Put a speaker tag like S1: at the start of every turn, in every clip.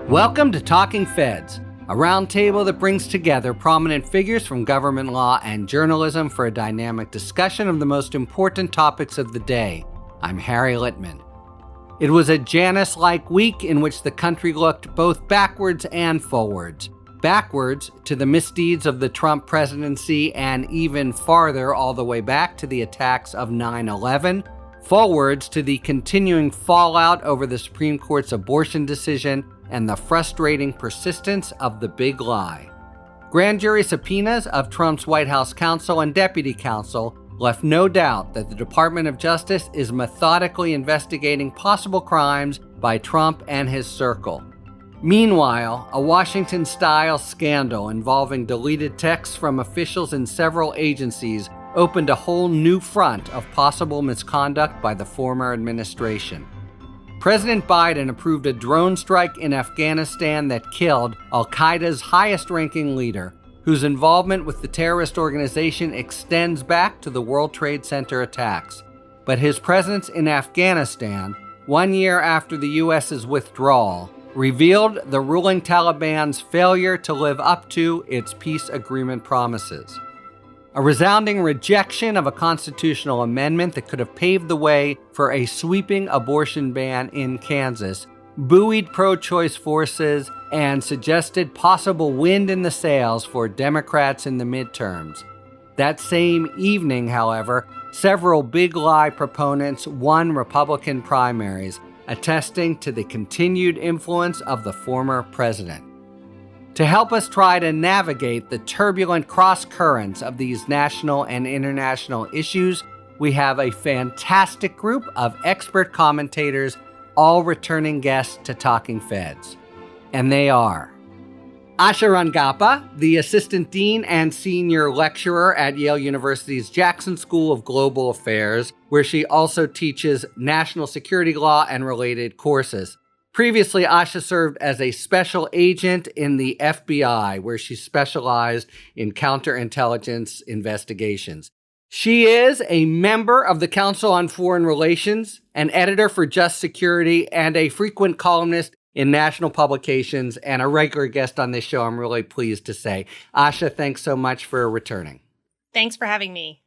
S1: Welcome to Talking Feds, a roundtable that brings together prominent figures from government law and journalism for a dynamic discussion of the most important topics of the day. I'm Harry Littman. It was a Janus-like week in which the country looked both backwards and forwards. Backwards to the misdeeds of the Trump presidency and even farther all the way back to the attacks of 9/11. Forwards to the continuing fallout over the Supreme Court's abortion decision and the frustrating persistence of the big lie. Grand jury subpoenas of Trump's White House counsel and deputy counsel left no doubt that the Department of Justice is methodically investigating possible crimes by Trump and his circle. Meanwhile, a Washington-style scandal involving deleted texts from officials in several agencies opened a whole new front of possible misconduct by the former administration. President Biden approved a drone strike in Afghanistan that killed Al-Qaeda's highest-ranking leader, whose involvement with the terrorist organization extends back to the World Trade Center attacks. But his presence in Afghanistan, 1 year after the U.S.'s withdrawal, revealed the ruling Taliban's failure to live up to its peace agreement promises. A resounding rejection of a constitutional amendment that could have paved the way for a sweeping abortion ban in Kansas buoyed pro-choice forces and suggested possible wind in the sails for Democrats in the midterms. That same evening, however, several big lie proponents won Republican primaries, attesting to the continued influence of the former president. To help us try to navigate the turbulent cross-currents of these national and international issues, we have a fantastic group of expert commentators, all returning guests to Talking Feds. And they are Asha Rangappa, the Assistant Dean and Senior Lecturer at Yale University's Jackson School of Global Affairs, where she also teaches national security law and related courses. Previously, Asha served as a special agent in the FBI, where she specialized in counterintelligence investigations. She is a member of the Council on Foreign Relations, an editor for Just Security, and a frequent columnist in national publications, and a regular guest on this show, I'm really pleased to say. Asha, thanks so much for returning.
S2: Thanks for having me.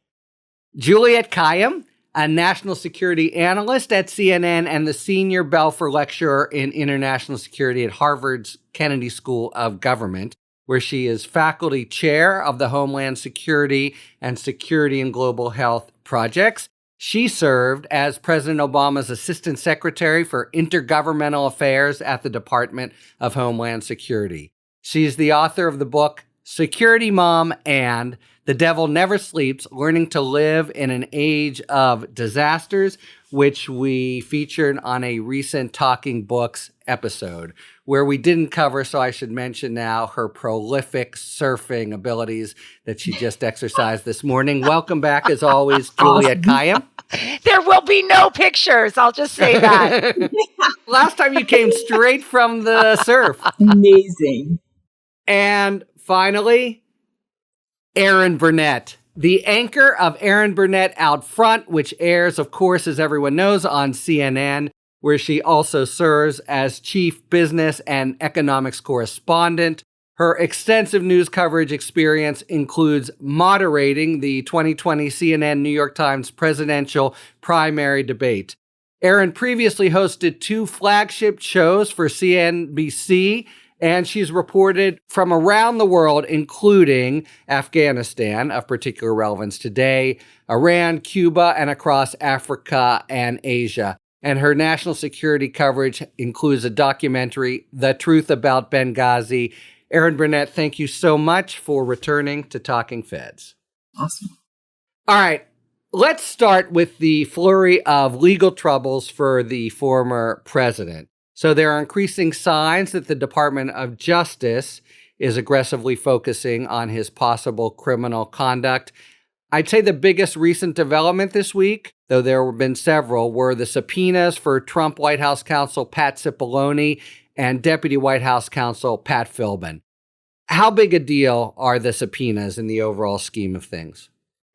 S1: Juliette Kayyem, a national security analyst at CNN and the senior Belfer lecturer in international security at Harvard's Kennedy School of Government, where she is faculty chair of the Homeland Security and Security and Global Health projects. She served as President Obama's Assistant Secretary for Intergovernmental Affairs at the Department of Homeland Security. She's the author of the book Security Mom and The Devil Never Sleeps, Learning to Live in an Age of Disasters, which we featured on a recent Talking Books episode, where we didn't cover, so I should mention now, her prolific surfing abilities that she just exercised this morning. Welcome back, as always, Juliette Kayyem.
S3: There will be no pictures, I'll just say that.
S1: Last time you came straight from the surf.
S4: Amazing.
S1: And finally, Erin Burnett, the anchor of Erin Burnett Out Front, which airs, of course, as everyone knows, on CNN, where she also serves as chief business and economics correspondent. Her extensive news coverage experience includes moderating the 2020 CNN New York Times presidential primary debate. Erin previously hosted 2 flagship shows for CNBC, and she's reported from around the world, including Afghanistan, of particular relevance today, Iran, Cuba, and across Africa and Asia. And her national security coverage includes a documentary, The Truth About Benghazi. Erin Burnett, thank you so much for returning to Talking Feds.
S4: Awesome.
S1: All right, let's start with the flurry of legal troubles for the former president. So there are increasing signs that the Department of Justice is aggressively focusing on his possible criminal conduct. I'd say the biggest recent development this week, though there have been several, were the subpoenas for Trump White House counsel Pat Cipollone and Deputy White House counsel Pat Philbin. How big a deal are the subpoenas in the overall scheme of things?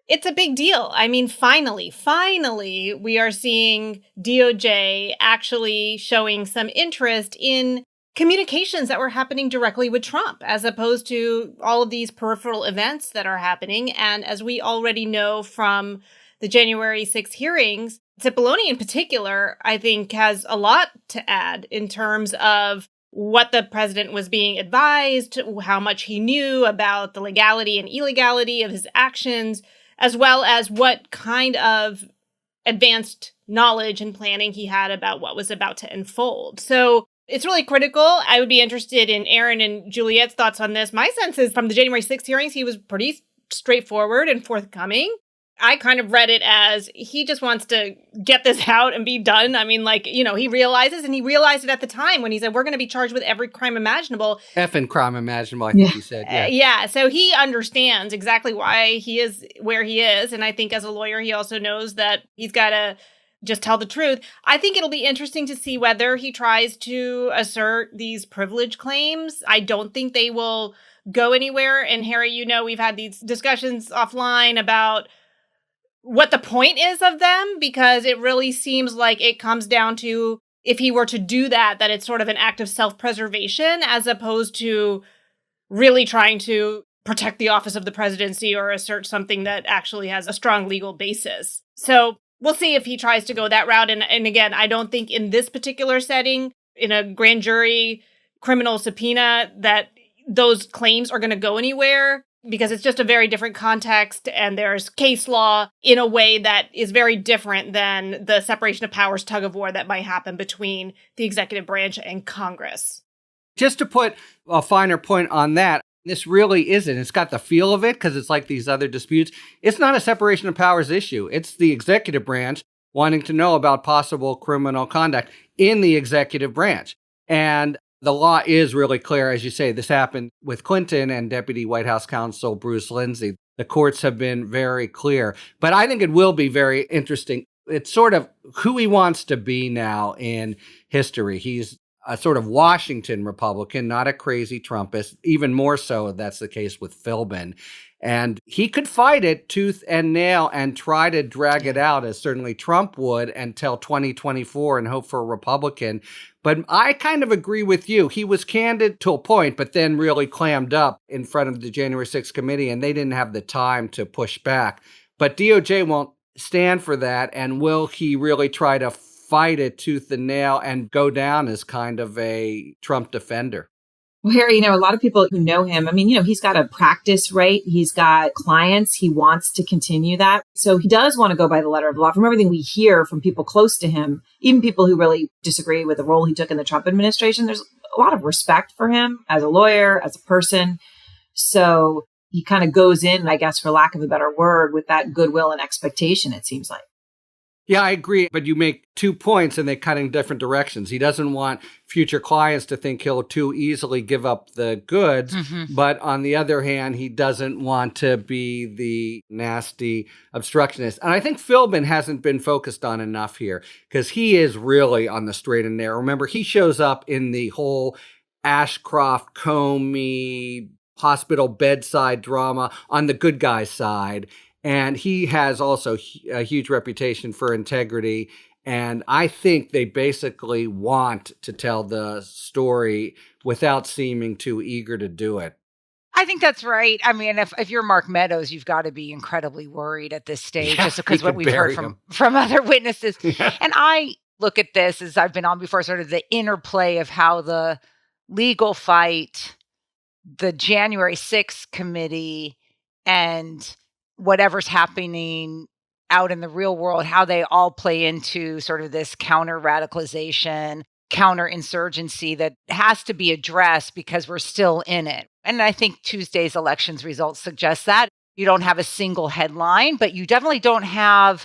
S2: It's a big deal. I mean, finally, we are seeing DOJ actually showing some interest in communications that were happening directly with Trump, as opposed to all of these peripheral events that are happening. And as we already know from the January 6th hearings, Cipollone in particular, I think, has a lot to add in terms of what the president was being advised, how much he knew about the legality and illegality of his actions, as well as what kind of advanced knowledge and planning he had about what was about to unfold. So it's really critical. I would be interested in Erin and Juliette's thoughts on this. My sense is from the January 6th hearings, he was pretty straightforward and forthcoming. I kind of read it as he just wants to get this out and be done. I mean, he realizes, and he realized it at the time when he said, we're going to be charged with every crime imaginable.
S1: Effing crime imaginable, I think he said.
S2: Yeah. So he understands exactly why he is where he is. And I think as a lawyer, he also knows that he's got to just tell the truth. I think it'll be interesting to see whether he tries to assert these privilege claims. I don't think they will go anywhere. And Harry, we've had these discussions offline about what the point is of them, because it really seems like it comes down to, if he were to do that, that it's sort of an act of self-preservation as opposed to really trying to protect the office of the presidency or assert something that actually has a strong legal basis. So we'll see if he tries to go that route. And again, I don't think in this particular setting, in a grand jury criminal subpoena, that those claims are going to go anywhere, because it's just a very different context and there's case law in a way that is very different than the separation of powers tug of war that might happen between the executive branch and Congress.
S1: Just to put a finer point on that, this really isn't. It's got the feel of it because it's like these other disputes. It's not a separation of powers issue. It's the executive branch wanting to know about possible criminal conduct in the executive branch. And the law is really clear. As you say, this happened with Clinton and Deputy White House Counsel Bruce Lindsay. The courts have been very clear. But I think it will be very interesting. It's sort of who he wants to be now in history. He's a sort of Washington Republican, not a crazy Trumpist. Even more so, that's the case with Philbin. And he could fight it tooth and nail and try to drag it out, as certainly Trump would, until 2024 and hope for a Republican. But I kind of agree with you. He was candid to a point, but then really clammed up in front of the January 6th committee, and they didn't have the time to push back. But DOJ won't stand for that. And will he really try to fight it tooth and nail and go down as kind of a Trump defender?
S4: Well, Harry, a lot of people who know him, he's got a practice, right? He's got clients. He wants to continue that. So he does want to go by the letter of the law. From everything we hear from people close to him, even people who really disagree with the role he took in the Trump administration, there's a lot of respect for him as a lawyer, as a person. So he kind of goes in, I guess, for lack of a better word, with that goodwill and expectation, it seems like.
S1: Yeah, I agree. But you make 2 points and they cut in different directions. He doesn't want future clients to think he'll too easily give up the goods. Mm-hmm. But on the other hand, he doesn't want to be the nasty obstructionist. And I think Philbin hasn't been focused on enough here because he is really on the straight and narrow. Remember, he shows up in the whole Ashcroft, Comey, hospital bedside drama on the good guy's side. And he has also a huge reputation for integrity. And I think they basically want to tell the story without seeming too eager to do it.
S3: I think that's right. I mean, if you're Mark Meadows, you've got to be incredibly worried at this stage, just because what we've heard from other witnesses. Yeah. And I look at this, as I've been on before, sort of the interplay of how the legal fight, the January 6th committee, and whatever's happening out in the real world, how they all play into sort of this counter-radicalization, counter-insurgency that has to be addressed because we're still in it. And I think Tuesday's elections results suggest that. You don't have a single headline, but you definitely don't have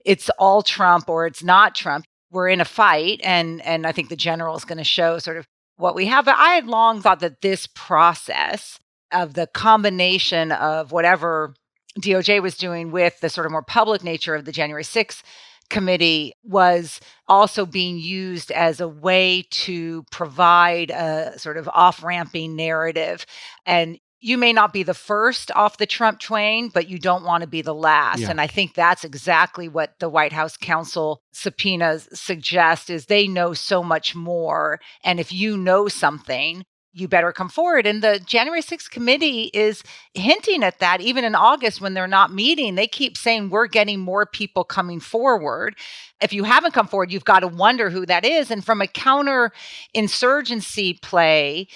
S3: it's all Trump or it's not Trump. We're in a fight, and I think the general is going to show sort of what we have. But I had long thought that this process of the combination of whatever DOJ was doing with the sort of more public nature of the January 6th committee was also being used as a way to provide a sort of off-ramping narrative. And you may not be the first off the Trump train, but you don't want to be the last.
S1: Yeah.
S3: And I think that's exactly what the White House counsel subpoenas suggest is they know so much more. And if you know something, you better come forward. And the January 6th committee is hinting at that. Even in August, when they're not meeting, they keep saying we're getting more people coming forward. If you haven't come forward, you've got to wonder who that is. And from a counterinsurgency play,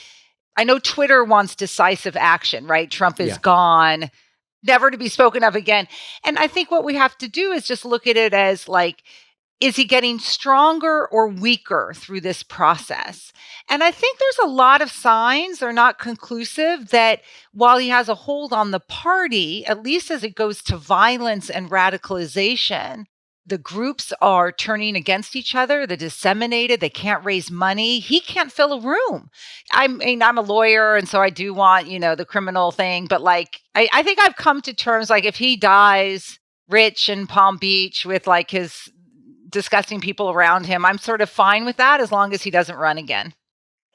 S3: I know Twitter wants decisive action, right? Trump is gone, never to be spoken of again. And I think what we have to do is just look at it as like, is he getting stronger or weaker through this process? And I think there's a lot of signs, they're not conclusive, that while he has a hold on the party, at least as it goes to violence and radicalization, the groups are turning against each other. They're disseminated. They can't raise money. He can't fill a room. I mean, I'm a lawyer, and so I do want, the criminal thing. But like, I think I've come to terms, like if he dies rich in Palm Beach with like his disgusting people around him, I'm sort of fine with that as long as he doesn't run again.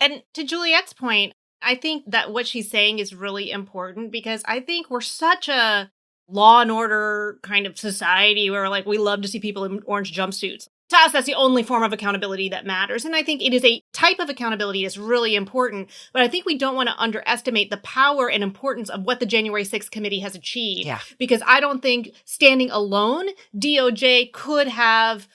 S2: And to Juliette's point, I think that what she's saying is really important because I think we're such a law and order kind of society where like we love to see people in orange jumpsuits. To us, that's the only form of accountability that matters. And I think it is a type of accountability that's really important. But I think we don't want to underestimate the power and importance of what the January 6th committee has achieved.
S3: Yeah.
S2: Because I don't think standing alone, DOJ could have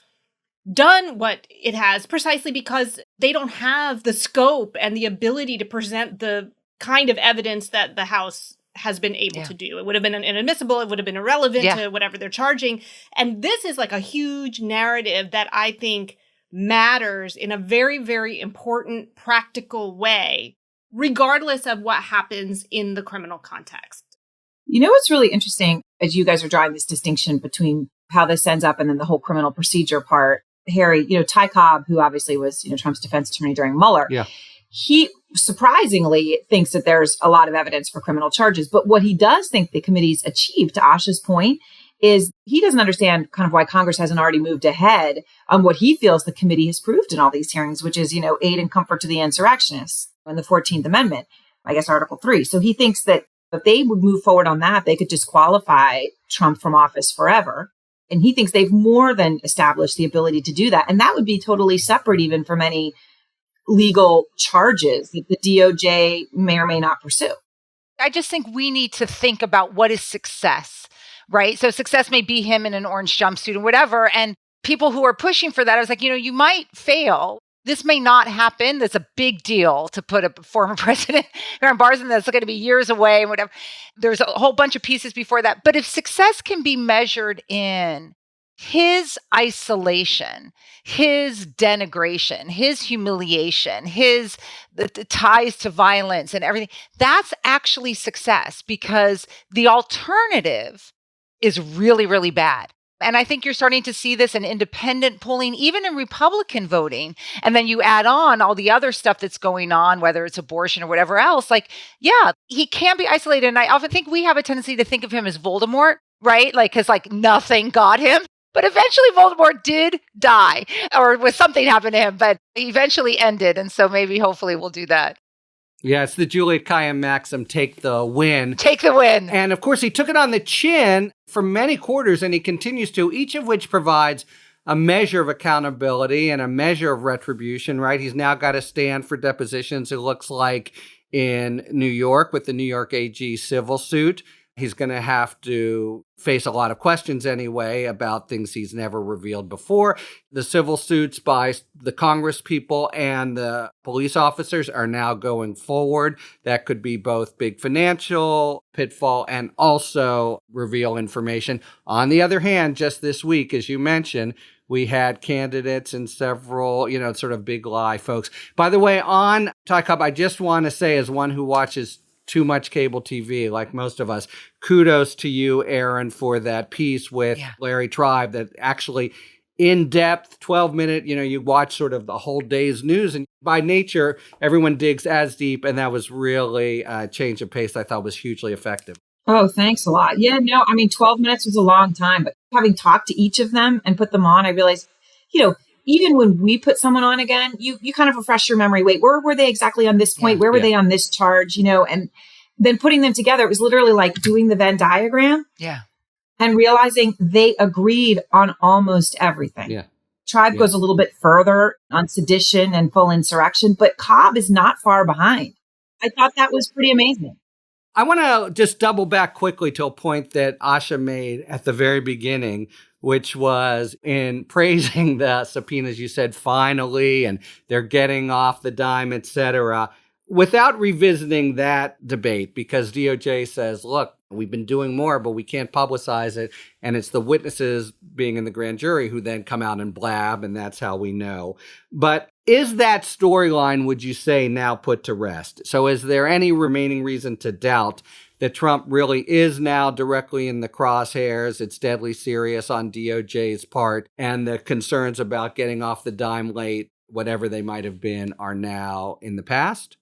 S2: done what it has precisely because they don't have the scope and the ability to present the kind of evidence that the House has been able to do. It would have been inadmissible. It would have been irrelevant to whatever they're charging. And this is like a huge narrative that I think matters in a very, very important, practical way, regardless of what happens in the criminal context.
S4: You know what's really interesting as you guys are drawing this distinction between how this ends up and then the whole criminal procedure part, Harry, Ty Cobb, who obviously was, Trump's defense attorney during Mueller, he surprisingly thinks that there's a lot of evidence for criminal charges. But what he does think the committee's achieved, to Asha's point, is he doesn't understand kind of why Congress hasn't already moved ahead on what he feels the committee has proved in all these hearings, which is, aid and comfort to the insurrectionists and the 14th Amendment, I guess Article 3. So he thinks that if they would move forward on that, they could disqualify Trump from office forever. And he thinks they've more than established the ability to do that. And that would be totally separate even from any legal charges that the DOJ may or may not pursue.
S3: I just think we need to think about what is success, right? So success may be him in an orange jumpsuit and whatever. And people who are pushing for that, I was like, you might fail. This may not happen. That's a big deal to put a former president behind bars, and that's going to be years away and whatever. There's a whole bunch of pieces before that. But if success can be measured in his isolation, his denigration, his humiliation, the ties to violence and everything, that's actually success because the alternative is really, really bad. And I think you're starting to see this in independent polling, even in Republican voting. And then you add on all the other stuff that's going on, whether it's abortion or whatever else. Like, yeah, he can't be isolated. And I often think we have a tendency to think of him as Voldemort, right? Like, because like nothing got him. But eventually Voldemort did die, or was something happened to him, but he eventually ended. And so maybe, hopefully, we'll do that.
S1: Yeah, it's the Juliette Kayyem maxim, take the win.
S3: Take the win.
S1: And of course, he took it on the chin for many quarters, and he continues to, each of which provides a measure of accountability and a measure of retribution, right? He's now got to stand for depositions, it looks like, in New York with the New York AG civil suit. He's going to have to face a lot of questions anyway about things he's never revealed before. The civil suits by the Congress people and the police officers are now going forward. That could be both big financial pitfall and also reveal information. On the other hand, just this week, as you mentioned, we had candidates and several, sort of big lie folks. By the way, on Ty Cobb, I just want to say, as one who watches too much cable TV, like most of us, kudos to you, Erin, for that piece with Larry Tribe that actually in-depth, 12-minute, you watch sort of the whole day's news. And by nature, everyone digs as deep. And that was really a change of pace I thought was hugely effective.
S4: Oh, thanks a lot. Yeah, no, 12 minutes was a long time. But having talked to each of them and put them on, I realized, even when we put someone on again, you kind of refresh your memory. Wait, where were they exactly on this point? Where were they on this charge? And then putting them together, it was literally like doing the Venn diagram.
S3: Yeah.
S4: And realizing they agreed on almost everything.
S1: Yeah.
S4: Tribe goes a little bit further on sedition and full insurrection, but Cobb is not far behind. I thought that was pretty amazing.
S1: I want to just double back quickly to a point that Asha made at the very beginning, which was in praising the subpoenas. You said finally, and they're getting off the dime, et cetera, without revisiting that debate, because DOJ says, look, we've been doing more, but we can't publicize it. And it's the witnesses being in the grand jury who then come out and blab, and that's how we know. But is that storyline, would you say, now put to rest? So is there any remaining reason to doubt that Trump really is now directly in the crosshairs? It's deadly serious on DOJ's part, and the concerns about getting off the dime late, whatever they might have been, are now in the past?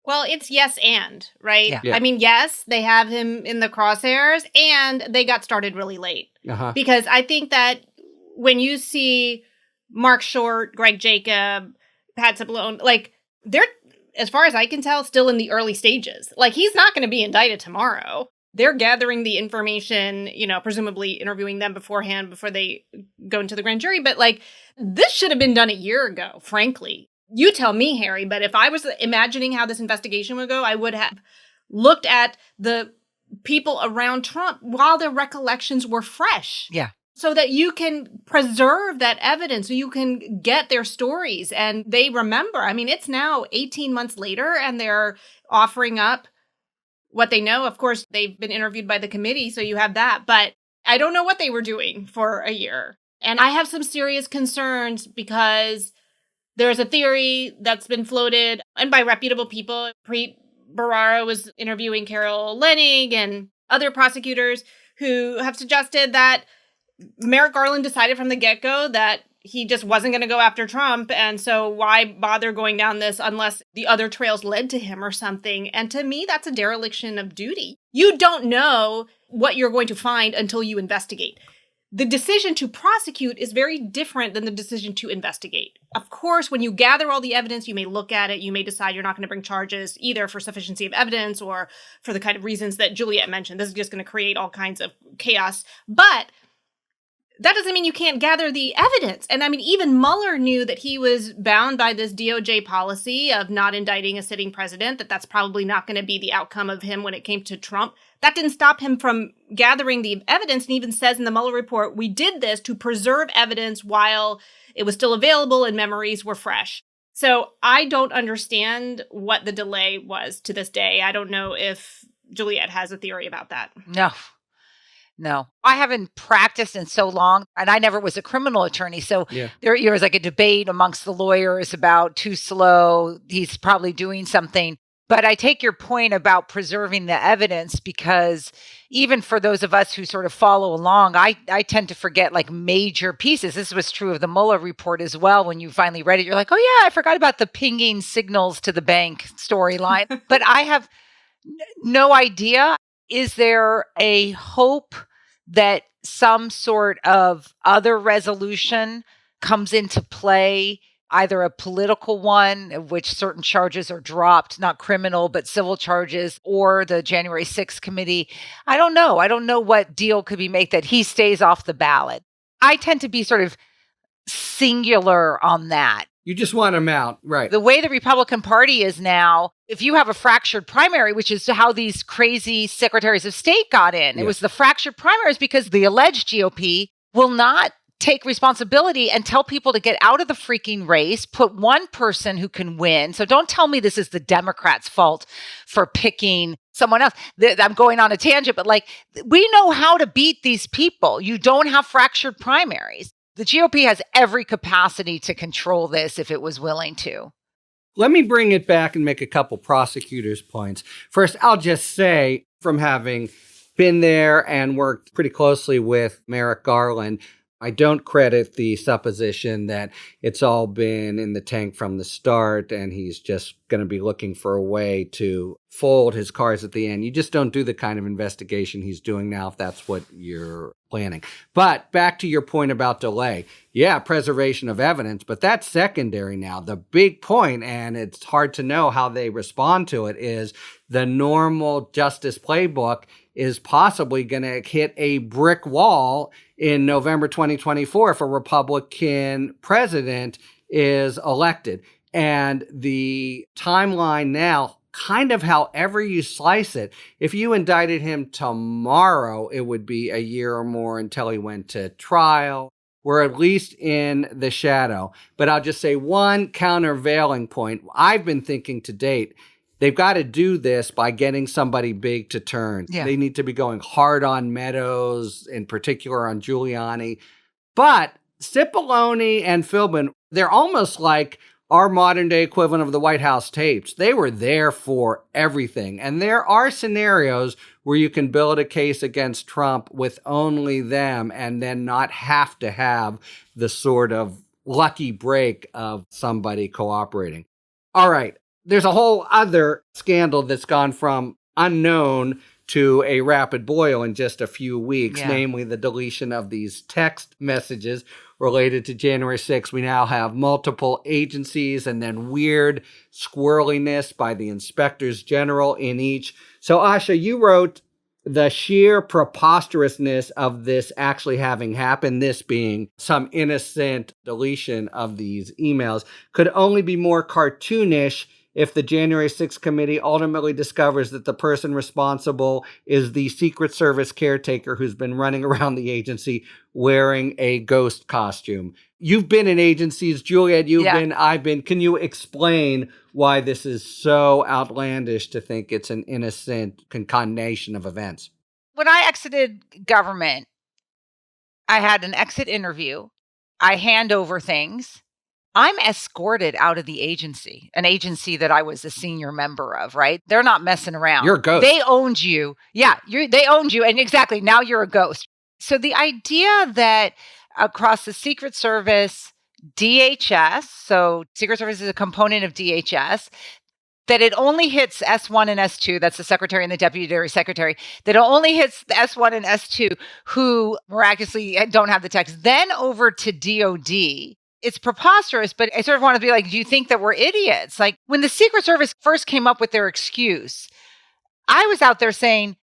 S2: Well, it's yes and, right?
S3: Yeah.
S2: I mean, yes, they have him in the crosshairs, and they got started really late. Because I think that when you see Mark Short, Greg Jacob, Pat Cipollone, like, they're, as far as I can tell, still in the early stages. Like, he's not going to be indicted tomorrow. They're gathering the information, you know, presumably interviewing them beforehand before they go into the grand jury. But, like, this should have been done a year ago, frankly. You tell me, Harry, but if I was imagining how this investigation would go, I would have looked at the people around Trump while their recollections were fresh.
S3: Yeah.
S2: So that you can preserve that evidence, so you can get their stories and they remember. I mean, it's now 18 months later and they're offering up what they know. Of course, they've been interviewed by the committee, so you have that. But I don't know what they were doing for a year. And I have some serious concerns because there's a theory that's been floated, and by reputable people. Preet Bharara was interviewing Carol Leonnig and other prosecutors who have suggested that Merrick Garland decided from the get-go that he just wasn't going to go after Trump, and so why bother going down this unless the other trails led to him or something? And to me, that's a dereliction of duty. You don't know what you're going to find until you investigate. The decision to prosecute is very different than the decision to investigate. Of course, when you gather all the evidence, you may look at it, you may decide you're not going to bring charges either for sufficiency of evidence or for the kind of reasons that Juliette mentioned. This is just going to create all kinds of chaos. But that doesn't mean you can't gather the evidence. And I mean, even Mueller knew that he was bound by this DOJ policy of not indicting a sitting president, that's probably not going to be the outcome of him when it came to Trump. That didn't stop him from gathering the evidence, and even says in the Mueller report, we did this to preserve evidence while it was still available and memories were fresh. So I don't understand what the delay was to this day. I don't know if Juliette has a theory about that.
S3: No, I haven't practiced in so long, and I never was a criminal attorney. So there was like a debate amongst the lawyers about too slow. He's probably doing something. But I take your point about preserving the evidence, because even for those of us who sort of follow along, I tend to forget like major pieces. This was true of the Mueller report as well. When you finally read it, you're like, oh yeah, I forgot about the pinging signals to the bank storyline. But I have no idea. Is there a hope that some sort of other resolution comes into play, either a political one, of which certain charges are dropped, not criminal, but civil charges, or the January 6th committee? I don't know. I don't know what deal could be made that he stays off the ballot. I tend to be sort of singular on that.
S1: You just want him out, right?
S3: The way the Republican Party is now, if you have a fractured primary, which is how these crazy secretaries of state got in, it was the fractured primaries because the alleged GOP will not take responsibility and tell people to get out of the freaking race, put one person who can win. So don't tell me this is the Democrats' fault for picking someone else. I'm going on a tangent, but like, we know how to beat these people. You don't have fractured primaries. The GOP has every capacity to control this if it was willing to.
S1: Let me bring it back and make a couple prosecutors' points. First, I'll just say, from having been there and worked pretty closely with Merrick Garland, I don't credit the supposition that it's all been in the tank from the start and he's just going to be looking for a way to fold his cards at the end. You just don't do the kind of investigation he's doing now if that's what you're planning. But back to your point about delay. Yeah, preservation of evidence, but that's secondary now. The big point, and it's hard to know how they respond to it, is the normal justice playbook is possibly going to hit a brick wall in November 2024 if a Republican president is elected. And the timeline now, kind of however you slice it, if you indicted him tomorrow, it would be a year or more until he went to trial. We're at least in the shadow. But I'll just say one countervailing point. I've been thinking to date, they've got to do this by getting somebody big to turn. Yeah. They need to be going hard on Meadows, in particular on Giuliani. But Cipollone and Philbin, they're almost like our modern day equivalent of the White House tapes. They were there for everything. And there are scenarios where you can build a case against Trump with only them and then not have to have the sort of lucky break of somebody cooperating. All right. There's a whole other scandal that's gone from unknown to a rapid boil in just a few weeks, namely the deletion of these text messages related to January 6th. We now have multiple agencies and then weird squirreliness by the inspectors general in each. So, Asha, you wrote the sheer preposterousness of this actually having happened, this being some innocent deletion of these emails, could only be more cartoonish if the January 6th committee ultimately discovers that the person responsible is the Secret Service caretaker who's been running around the agency wearing a ghost costume. You've been in agencies, Juliette, I've been. Can you explain why this is so outlandish to think it's an innocent concatenation of events?
S3: When I exited government, I had an exit interview. I hand over things. I'm escorted out of the agency, an agency that I was a senior member of, right? They're not messing around.
S1: You're a ghost.
S3: They owned you. Yeah, they owned you. And exactly, now you're a ghost. So the idea that across the Secret Service, DHS, so Secret Service is a component of DHS, that it only hits S1 and S2, that's the secretary and the deputy secretary, that it only hits the S1 and S2 who miraculously don't have the text, then over to DOD. It's preposterous, but I sort of want to be like, do you think that we're idiots? Like when the Secret Service first came up with their excuse, I was out there saying,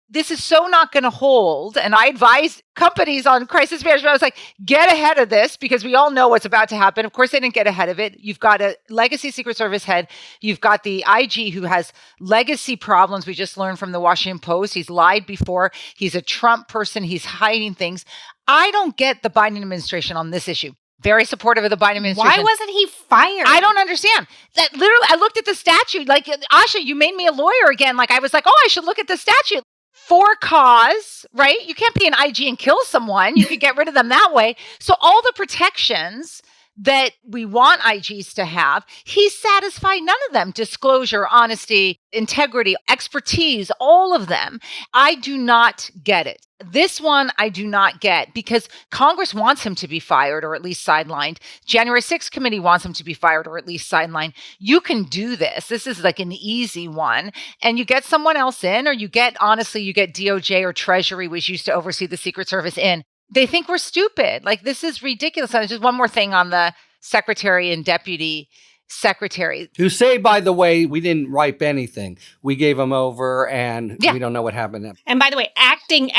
S3: this is so not going to hold. And I advised companies on crisis management. I was like, get ahead of this because we all know what's about to happen. Of course, they didn't get ahead of it. You've got a legacy Secret Service head. You've got the IG who has legacy problems. We just learned from the Washington Post. He's lied before. He's a Trump person. He's hiding things. I don't get the Biden administration on this issue. Very supportive of the Biden administration.
S2: Why wasn't he fired?
S3: I don't understand. That literally, I looked at the statute. Like, Asha, you made me a lawyer again. Like, I was like, oh, I should look at the statute. For cause, right? You can't be an IG and kill someone. You could get rid of them that way. So all the protections that we want IGs to have, he's satisfied none of them. Disclosure, honesty, integrity, expertise, all of them. I do not get it. This one I do not get because Congress wants him to be fired or at least sidelined. January 6th committee wants him to be fired or at least sidelined. You can do this. This is like an easy one. And you get someone else in, or you get DOJ or Treasury, which used to oversee the Secret Service in. They think we're stupid. Like, this is ridiculous. And just one more thing on the secretary and deputy secretary.
S1: Who say, by the way, we didn't ripe anything. We gave them over and we don't know what happened.
S2: And by the way, acting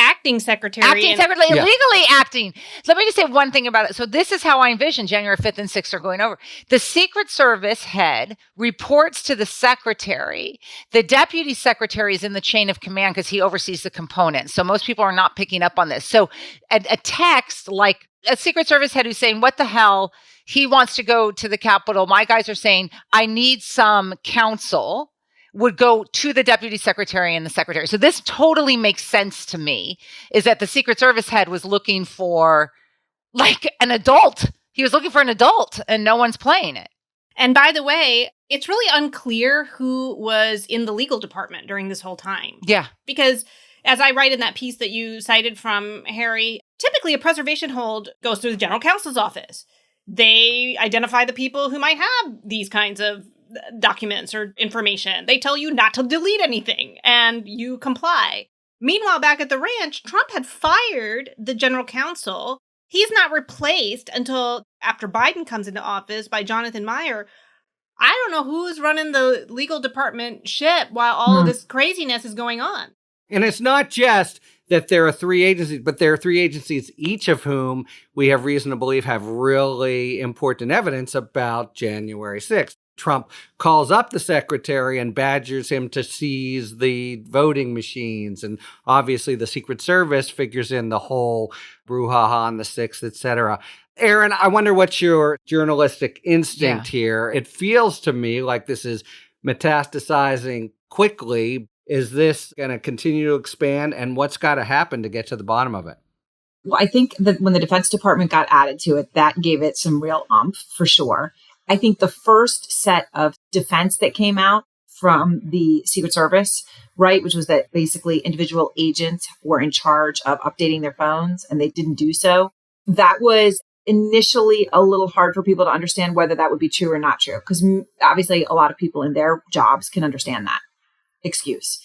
S2: secretary.
S3: Illegally acting. Let me just say one thing about it. So this is how I envision January 5th and 6th are going over. The Secret Service head reports to the secretary. The deputy secretary is in the chain of command because he oversees the components. So most people are not picking up on this. So a text like a Secret Service head who's saying, what the hell? He wants to go to the Capitol. My guys are saying, I need some counsel, would go to the deputy secretary and the secretary. So this totally makes sense to me, is that the Secret Service head was looking for like an adult. He was looking for an adult and no one's playing it.
S2: And by the way, it's really unclear who was in the legal department during this whole time.
S3: Yeah.
S2: Because as I write in that piece that you cited from Harry, typically a preservation hold goes through the general counsel's office. They identify the people who might have these kinds of documents or information. They tell you not to delete anything, and you comply. Meanwhile, back at the ranch, Trump had fired the general counsel. He's not replaced until after Biden comes into office by Jonathan Meyer. I don't know who's running the legal department ship while all of this craziness is going on.
S1: And it's not just that there are 3 agencies, but there are 3 agencies, each of whom we have reason to believe have really important evidence about January 6th. Trump calls up the secretary and badgers him to seize the voting machines. And obviously the Secret Service figures in the whole brouhaha on the 6th, et cetera. Erin, I wonder what's your journalistic instinct here. It feels to me like this is metastasizing quickly. Is this going to continue to expand? And what's got to happen to get to the bottom of it?
S4: Well, I think that when the Defense Department got added to it, that gave it some real oomph for sure. I think the first set of defense that came out from the Secret Service, right, which was that basically individual agents were in charge of updating their phones and they didn't do so. That was initially a little hard for people to understand whether that would be true or not true, because obviously a lot of people in their jobs can understand that excuse.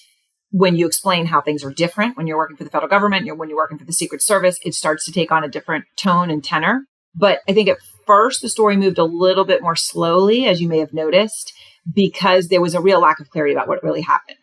S4: When you explain how things are different, when you're working for the federal government, when you're working for the Secret Service, it starts to take on a different tone and tenor. But I think at first the story moved a little bit more slowly, as you may have noticed, because there was a real lack of clarity about what really happened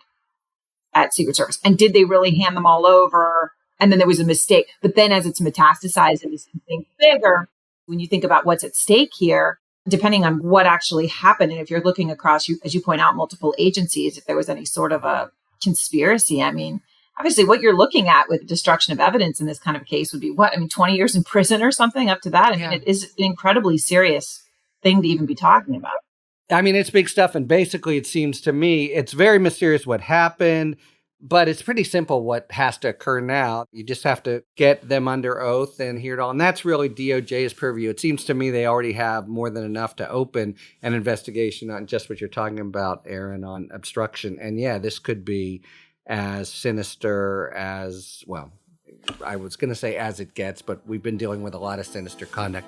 S4: at Secret Service. And did they really hand them all over? And then there was a mistake. But then as it's metastasized into something bigger, when you think about what's at stake here, depending on what actually happened, and if you're looking across, as you point out, multiple agencies, if there was any sort of a conspiracy, I mean, obviously what you're looking at with destruction of evidence in this kind of a case would be 20 years in prison or something up to that. I mean, it is an incredibly serious thing to even be talking about.
S1: I mean, it's big stuff. And basically, it seems to me, it's very mysterious what happened, but it's pretty simple what has to occur now. You just have to get them under oath and hear it all. And that's really DOJ's purview. It seems to me they already have more than enough to open an investigation on just what you're talking about, Erin, on obstruction. And yeah, this could be as sinister as, well, I was going to say as it gets, but we've been dealing with a lot of sinister conduct.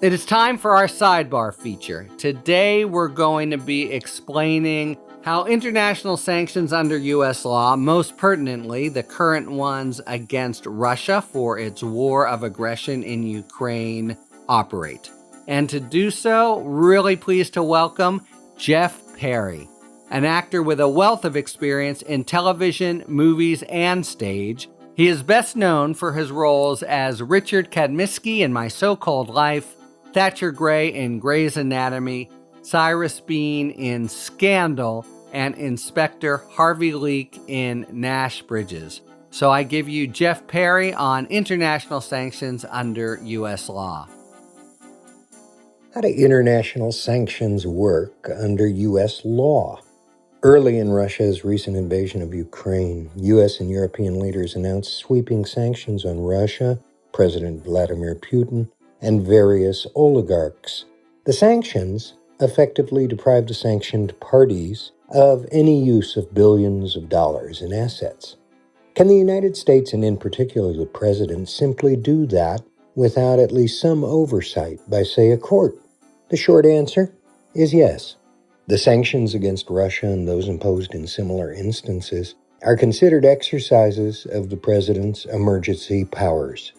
S1: It is time for our sidebar feature. Today, we're going to be explaining how international sanctions under U.S. law, most pertinently the current ones against Russia for its war of aggression in Ukraine, operate. And to do so, really pleased to welcome Jeff Perry, an actor with a wealth of experience in television, movies, and stage. He is best known for his roles as Richard Kadmisky in My So-Called Life, Thatcher Gray in Grey's Anatomy, Cyrus Bean in Scandal, and Inspector Harvey Leak in Nash Bridges. So I give you Jeff Perry on international sanctions under U.S. law.
S5: How do international sanctions work under U.S. law? Early in Russia's recent invasion of Ukraine, U.S. and European leaders announced sweeping sanctions on Russia, President Vladimir Putin, and various oligarchs. The sanctions effectively deprived the sanctioned parties of any use of billions of dollars in assets. Can the United States, and in particular the president, simply do that without at least some oversight by, say, a court? The short answer is yes. The sanctions against Russia and those imposed in similar instances are considered exercises of the president's emergency powers.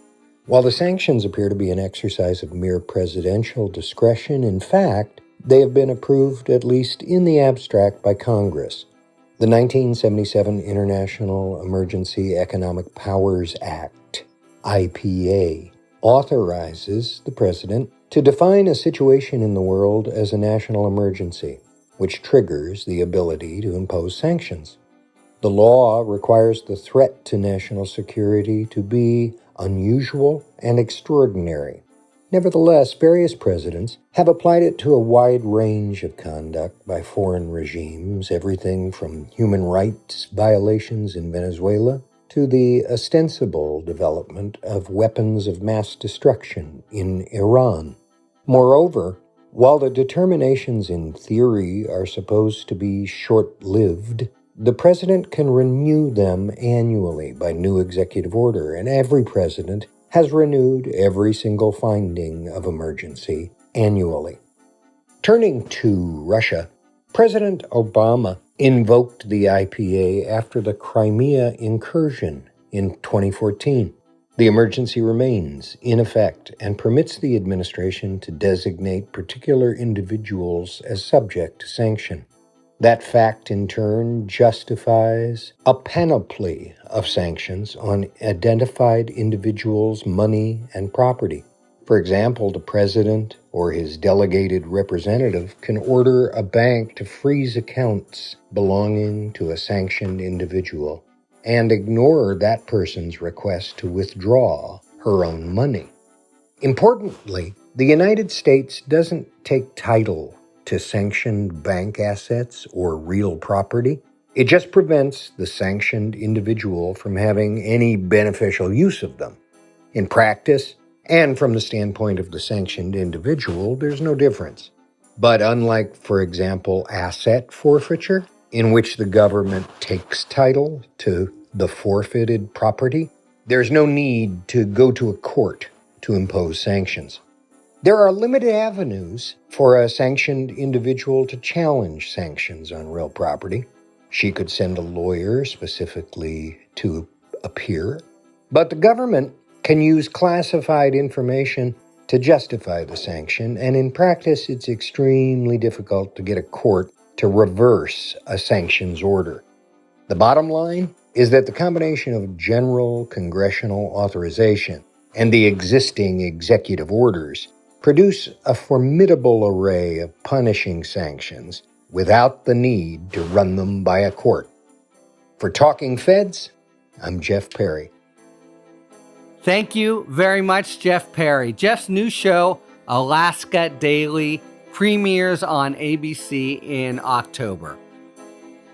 S5: While the sanctions appear to be an exercise of mere presidential discretion, in fact, they have been approved, at least in the abstract, by Congress. The 1977 International Emergency Economic Powers Act, IPA, authorizes the president to define a situation in the world as a national emergency, which triggers the ability to impose sanctions. The law requires the threat to national security to be unusual and extraordinary. Nevertheless, various presidents have applied it to a wide range of conduct by foreign regimes, everything from human rights violations in Venezuela to the ostensible development of weapons of mass destruction in Iran. Moreover, while the determinations in theory are supposed to be short-lived, the president can renew them annually by new executive order, and every president has renewed every single finding of emergency annually. Turning to Russia, President Obama invoked the IPA after the Crimea incursion in 2014. The emergency remains in effect and permits the administration to designate particular individuals as subject to sanction. That fact, in turn, justifies a panoply of sanctions on identified individuals' money and property. For example, the president or his delegated representative can order a bank to freeze accounts belonging to a sanctioned individual and ignore that person's request to withdraw her own money. Importantly, the United States doesn't take title to sanctioned bank assets or real property. It just prevents the sanctioned individual from having any beneficial use of them. In practice, and from the standpoint of the sanctioned individual, there's no difference. But unlike, for example, asset forfeiture, in which the government takes title to the forfeited property, there's no need to go to a court to impose sanctions. There are limited avenues for a sanctioned individual to challenge sanctions on real property. She could send a lawyer specifically to appear, but the government can use classified information to justify the sanction, and in practice, it's extremely difficult to get a court to reverse a sanctions order. The bottom line is that the combination of general congressional authorization and the existing executive orders produce a formidable array of punishing sanctions without the need to run them by a court. For Talking Feds, I'm Jeff Perry.
S1: Thank you very much, Jeff Perry. Jeff's new show, Alaska Daily, premieres on ABC in October.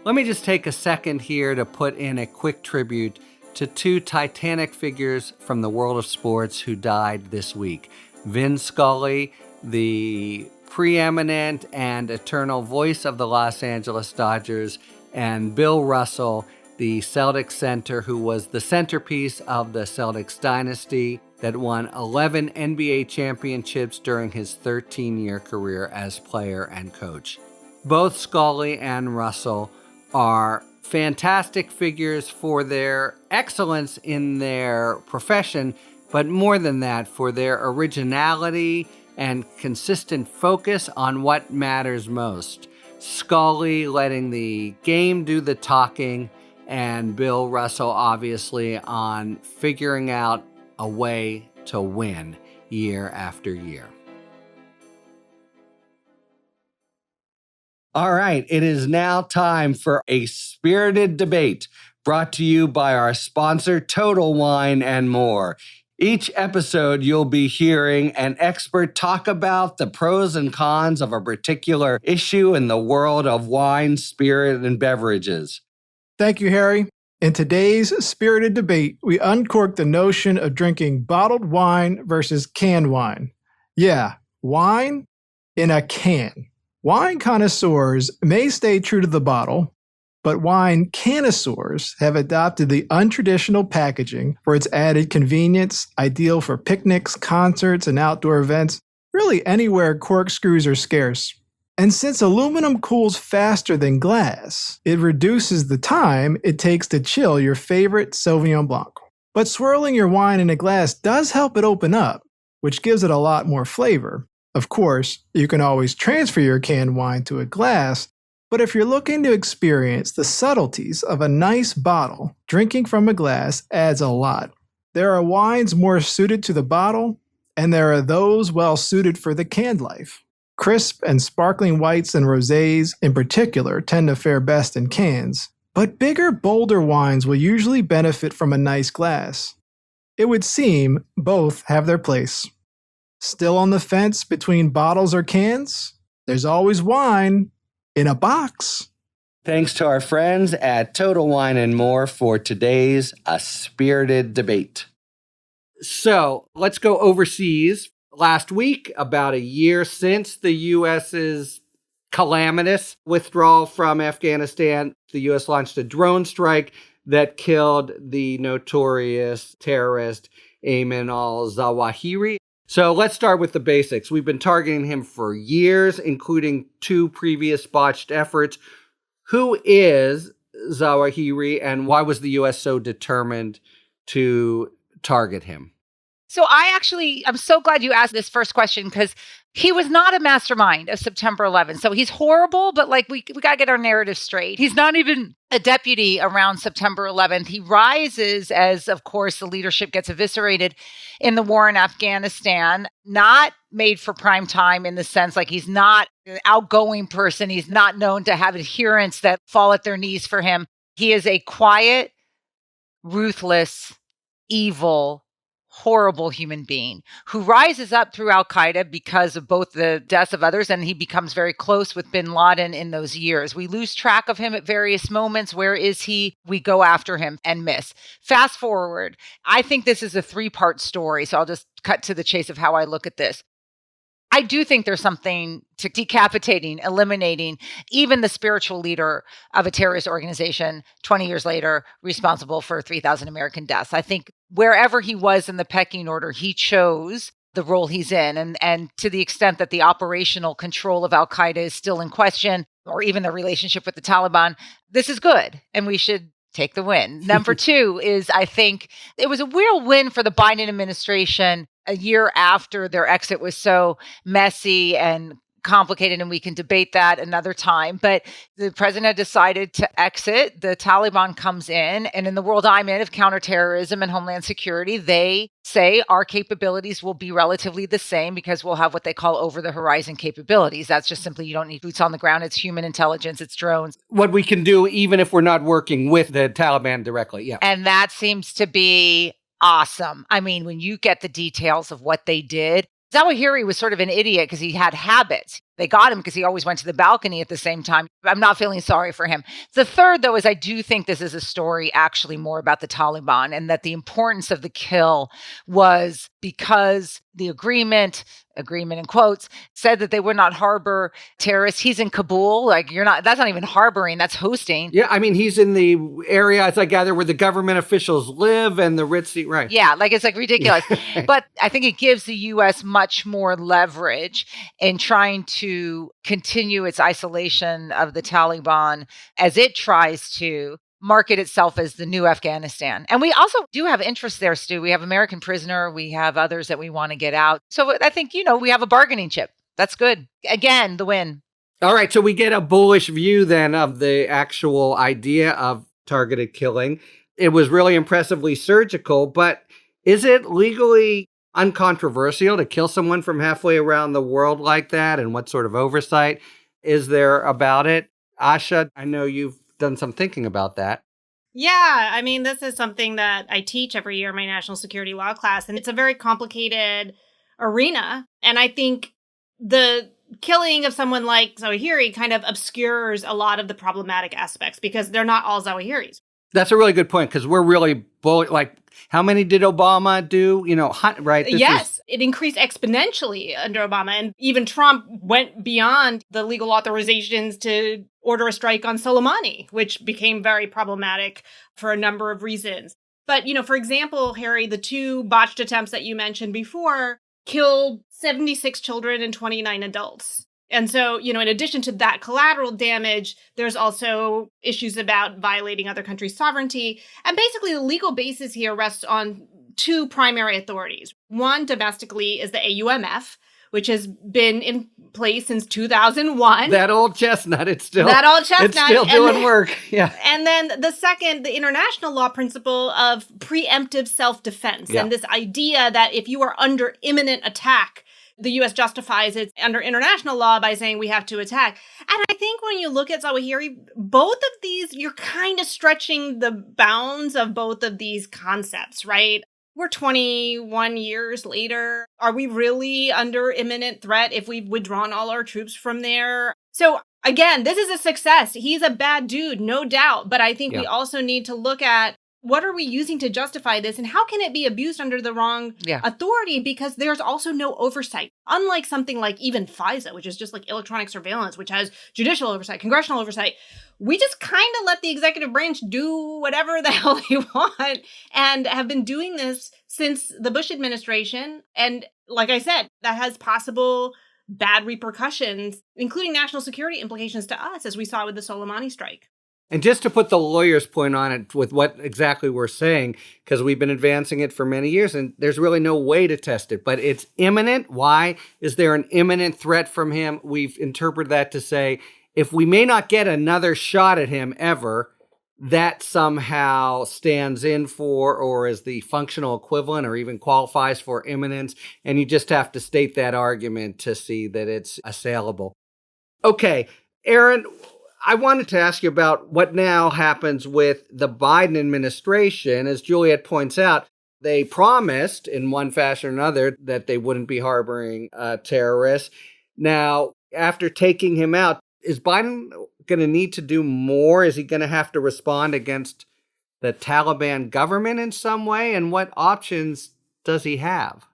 S1: Let me just take a second here to put in a quick tribute to two titanic figures from the world of sports who died this week. Vin Scully, the preeminent and eternal voice of the Los Angeles Dodgers, and Bill Russell, the Celtics center who was the centerpiece of the Celtics dynasty that won 11 NBA championships during his 13-year career as player and coach. Both Scully and Russell are fantastic figures for their excellence in their profession, but more than that, for their originality and consistent focus on what matters most. Scully letting the game do the talking, and Bill Russell obviously on figuring out a way to win year after year. All right, it is now time for a spirited debate brought to you by our sponsor, Total Wine and More. Each episode, you'll be hearing an expert talk about the pros and cons of a particular issue in the world of wine, spirit, and beverages.
S6: Thank you, Harry. In today's spirited debate, we uncork the notion of drinking bottled wine versus canned wine. Yeah, wine in a can. Wine connoisseurs may stay true to the bottle, but wine connoisseurs have adopted the untraditional packaging for its added convenience, ideal for picnics, concerts, and outdoor events, really anywhere corkscrews are scarce. And since aluminum cools faster than glass, it reduces the time it takes to chill your favorite Sauvignon Blanc. But swirling your wine in a glass does help it open up, which gives it a lot more flavor. Of course, you can always transfer your canned wine to a glass, but if you're looking to experience the subtleties of a nice bottle, drinking from a glass adds a lot. There are wines more suited to the bottle, and there are those well suited for the canned life. Crisp and sparkling whites and rosés in particular tend to fare best in cans, but bigger, bolder wines will usually benefit from a nice glass. It would seem both have their place. Still on the fence between bottles or cans? There's always wine in a box.
S1: Thanks to our friends at Total Wine and More for today's A Spirited Debate. So let's go overseas. Last week, about a year since the U.S.'s calamitous withdrawal from Afghanistan, the U.S. launched a drone strike that killed the notorious terrorist Ayman al-Zawahiri. So let's start with the basics. We've been targeting him for years, including 2 previous botched efforts. Who is Zawahiri, and why was the U.S. so determined to target him?
S3: So I'm so glad you asked this first question, because he was not a mastermind of September 11th. So he's horrible, but we got to get our narrative straight. He's not even a deputy around September 11th. He rises as, of course, the leadership gets eviscerated in the war in Afghanistan, not made for prime time in the sense he's not an outgoing person. He's not known to have adherents that fall at their knees for him. He is a quiet, ruthless, evil, horrible human being who rises up through Al-Qaeda because of both the deaths of others, and he becomes very close with bin Laden in those years. We lose track of him at various moments. Where is he? We go after him and miss. Fast forward. I think this is a 3-part story, so I'll just cut to the chase of how I look at this. I do think there's something to decapitating, eliminating even the spiritual leader of a terrorist organization 20 years later, responsible for 3,000 American deaths. I think wherever he was in the pecking order, he chose the role he's in. And to the extent that the operational control of Al-Qaeda is still in question, or even the relationship with the Taliban, this is good. And we should take the win. Number 2 is, I think it was a real win for the Biden administration a year after their exit was so messy and complicated, and we can debate that another time. But the president decided to exit. The Taliban comes in, and in the world I'm in of counterterrorism and homeland security, they say our capabilities will be relatively the same because we'll have what they call over-the-horizon capabilities. That's just simply, you don't need boots on the ground. It's human intelligence. It's drones.
S1: What we can do even if we're not working with the Taliban directly, yeah.
S3: And that seems to be awesome. I mean, when you get the details of what they did, Zawahiri was sort of an idiot because he had habits. They got him because he always went to the balcony at the same time. I'm not feeling sorry for him. The third, though, is I do think this is a story actually more about the Taliban, and that the importance of the kill was because the agreement in quotes, said that they would not harbor terrorists. He's in Kabul. That's not even harboring, that's hosting.
S1: Yeah, I mean, he's in the area, as I gather, where the government officials live and the ritzy, right.
S3: Yeah, it's ridiculous. But I think it gives the U.S. much more leverage in trying to continue its isolation of the Taliban as it tries to market itself as the new Afghanistan. And we also do have interests there, Stu. We have American prisoner. We have others that we want to get out. So I think, we have a bargaining chip. That's good. Again, the win.
S1: All right. So we get a bullish view then of the actual idea of targeted killing. It was really impressively surgical, but is it legally uncontroversial to kill someone from halfway around the world like that? And what sort of oversight is there about it? Asha, I know you've done some thinking about that.
S2: Yeah, I mean, this is something that I teach every year in my national security law class, and it's a very complicated arena. And I think the killing of someone like Zawahiri kind of obscures a lot of the problematic aspects because they're not all Zawahiris.
S1: That's a really good point, because we're really how many did Obama do? Right?
S2: Yes, it increased exponentially under Obama. And even Trump went beyond the legal authorizations to order a strike on Soleimani, which became very problematic for a number of reasons. But, for example, Harry, the 2 botched attempts that you mentioned before killed 76 children and 29 adults. And so, in addition to that collateral damage, there's also issues about violating other countries' sovereignty. And basically, the legal basis here rests on 2 primary authorities. One, domestically, is the AUMF, which has been in place since 2001.
S1: That old chestnut, it's still
S2: doing
S1: work. Yeah.
S2: And then the second, the international law principle of preemptive self-defense. Yeah. And this idea that if you are under imminent attack, the U.S. justifies it under international law by saying we have to attack. And I think when you look at Zawahiri, both of these, you're kind of stretching the bounds of both of these concepts, right? We're 21 years later. Are we really under imminent threat if we've withdrawn all our troops from there? So again, this is a success. He's a bad dude, no doubt. But I think we also need to look at what are we using to justify this? And how can it be abused under the wrong authority? Because there's also no oversight. Unlike something like even FISA, which is just like electronic surveillance, which has judicial oversight, congressional oversight. We just kind of let the executive branch do whatever the hell they want and have been doing this since the Bush administration. And like I said, that has possible bad repercussions, including national security implications to us, as we saw with the Soleimani strike.
S1: And just to put the lawyer's point on it with what exactly we're saying, because we've been advancing it for many years and there's really no way to test it, but it's imminent. Why? Is there an imminent threat from him? We've interpreted that to say, if we may not get another shot at him ever, that somehow stands in for or is the functional equivalent or even qualifies for imminence. And you just have to state that argument to see that it's assailable. Okay, Erin, I wanted to ask you about what now happens with the Biden administration. As Juliette points out, they promised in one fashion or another that they wouldn't be harboring terrorists. Now, after taking him out, is Biden going to need to do more? Is he going to have to respond against the Taliban government in some way? And what options does he have?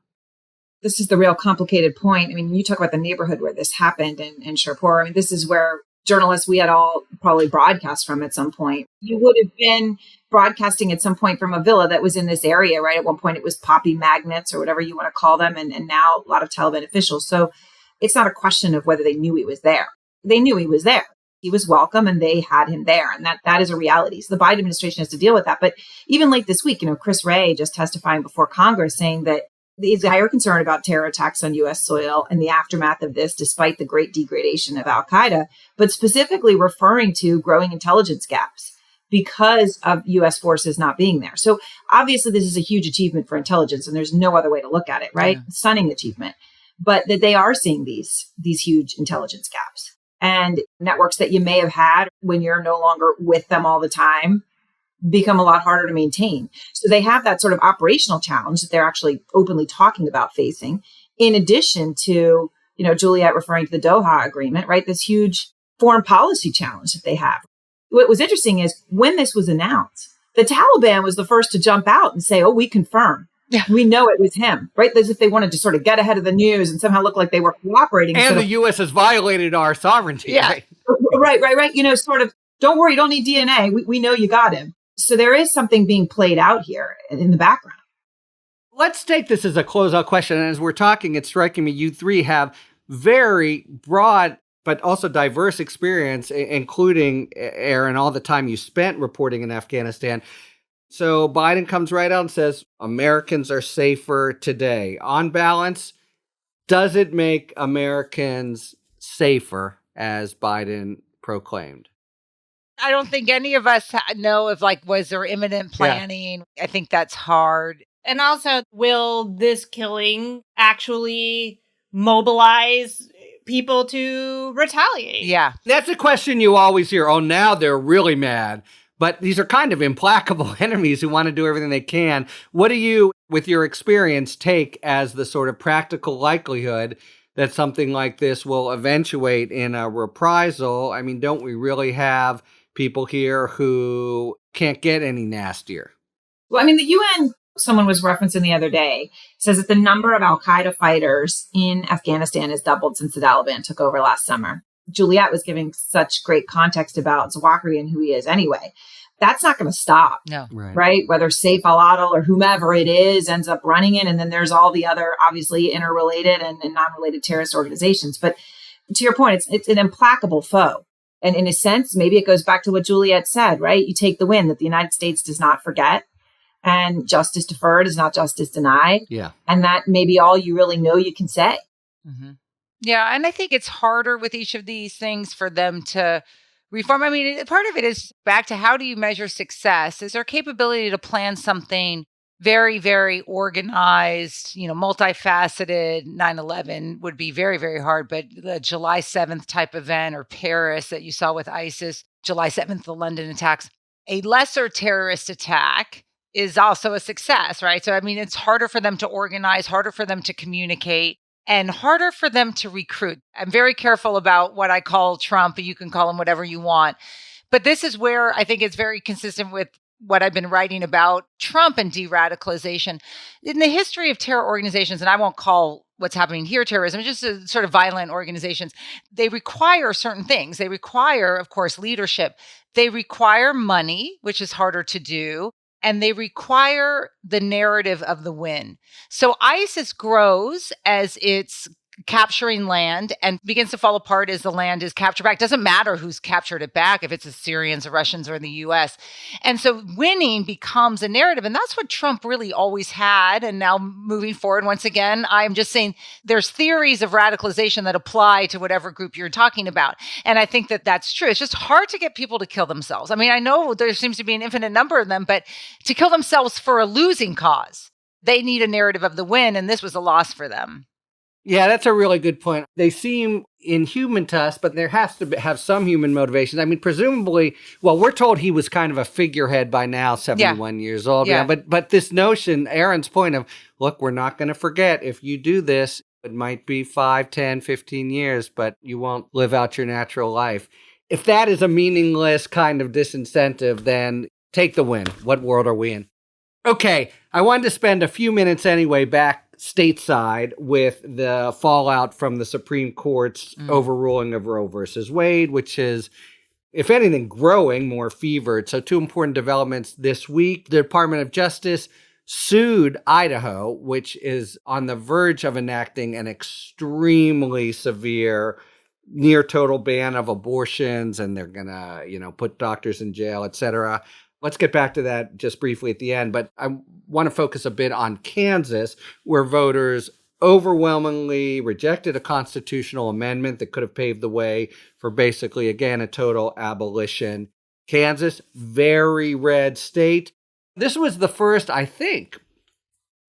S4: This is the real complicated point. I mean, you talk about the neighborhood where this happened in Sherpur. I mean, this is where journalists, we had all probably broadcast from at some point. You would have been broadcasting at some point from a villa that was in this area, right? At one point it was poppy magnets or whatever you want to call them. And now a lot of Taliban officials. So it's not a question of whether they knew he was there. They knew he was there. He was welcome and they had him there. And that is a reality. So the Biden administration has to deal with that. But even late this week, Chris Wray just testifying before Congress saying that there's a higher concern about terror attacks on U.S. soil and the aftermath of this, despite the great degradation of Al-Qaeda, but specifically referring to growing intelligence gaps because of U.S. forces not being there. So obviously, this is a huge achievement for intelligence, and there's no other way to look at it, right? Yeah. Stunning achievement. But that they are seeing these huge intelligence gaps and networks that you may have had when you're no longer with them all the time become a lot harder to maintain. So they have that sort of operational challenge that they're actually openly talking about facing, in addition to, Juliette referring to the Doha agreement, right? This huge foreign policy challenge that they have. What was interesting is when this was announced, the Taliban was the first to jump out and say, oh, we confirm. Yeah. We know it was him, right? As if they wanted to sort of get ahead of the news and somehow look like they were cooperating.
S1: And the U.S. has violated our sovereignty.
S4: Yeah. Right. Sort of, don't worry, you don't need DNA. We know you got him. So there is something being played out here in the background.
S1: Let's take this as a closeout question. And as we're talking, it's striking me, you three have very broad, but also diverse experience, including, Erin, all the time you spent reporting in Afghanistan. So Biden comes right out and says, Americans are safer today. On balance, does it make Americans safer, as Biden proclaimed?
S3: I don't think any of us know if was there imminent planning. Yeah. I think that's hard.
S2: And also, will this killing actually mobilize people to retaliate?
S3: Yeah.
S1: That's a question you always hear. Oh, now they're really mad. But these are kind of implacable enemies who want to do everything they can. What do you, with your experience, take as the sort of practical likelihood that something like this will eventuate in a reprisal? I mean, don't we really have people here who can't get any nastier?
S4: Well, I mean, the UN, someone was referencing the other day, says that the number of Al-Qaeda fighters in Afghanistan has doubled since the Taliban took over last summer. Juliette was giving such great context about Zawahiri and who he is anyway. That's not going to stop,
S3: no,
S4: right? Whether Saif al-Adil or whomever it is ends up running it. And then there's all the other, obviously, interrelated and non-related terrorist organizations. But to your point, it's an implacable foe. And in a sense, maybe it goes back to what Juliette said, right? You take the win that the United States does not forget, and justice deferred is not justice denied.
S1: Yeah.
S4: And that may be all you really know you can say.
S3: Mm-hmm. Yeah. And I think it's harder with each of these things for them to reform. I mean, part of it is back to how do you measure success? Is there capability to plan something very, very organized, multifaceted? 9/11 would be very, very hard, but the July 7th type event, or Paris that you saw with ISIS, July 7th, the London attacks, a lesser terrorist attack is also a success, right? So, I mean, it's harder for them to organize, harder for them to communicate, and harder for them to recruit. I'm very careful about what I call Trump. You can call him whatever you want. But this is where I think it's very consistent with what I've been writing about Trump and de-radicalization. In the history of terror organizations, and I won't call what's happening here terrorism, just sort of violent organizations, they require certain things. They require, of course, leadership. They require money, which is harder to do. And they require the narrative of the win. So ISIS grows as it's capturing land and begins to fall apart as the land is captured back. Doesn't matter who's captured it back, if it's the Syrians, the Russians, or the US. And so winning becomes a narrative. And that's what Trump really always had. And now moving forward, once again, I'm just saying there's theories of radicalization that apply to whatever group you're talking about. And I think that that's true. It's just hard to get people to kill themselves. I mean, I know there seems to be an infinite number of them, but to kill themselves for a losing cause, they need a narrative of the win. And this was a loss for them.
S1: Yeah, that's a really good point. They seem inhuman to us, but there has to have some human motivation. I mean, presumably, well, we're told he was kind of a figurehead by now, 71 years old.
S3: Yeah.
S1: But this notion, Erin's point of, look, we're not going to forget, if you do this, it might be 5, 10, 15 years, but you won't live out your natural life. If that is a meaningless kind of disincentive, then take the win. What world are we in? Okay, I wanted to spend a few minutes anyway back stateside with the fallout from the Supreme Court's overruling of Roe versus Wade, which is, if anything, growing more fevered. So 2 important developments this week. The Department of Justice sued Idaho, which is on the verge of enacting an extremely severe near total ban of abortions, and they're going to, put doctors in jail, et cetera. Let's get back to that just briefly at the end, but I want to focus a bit on Kansas, where voters overwhelmingly rejected a constitutional amendment that could have paved the way for basically, again, a total abolition. Kansas, very red state. This was the first, I think,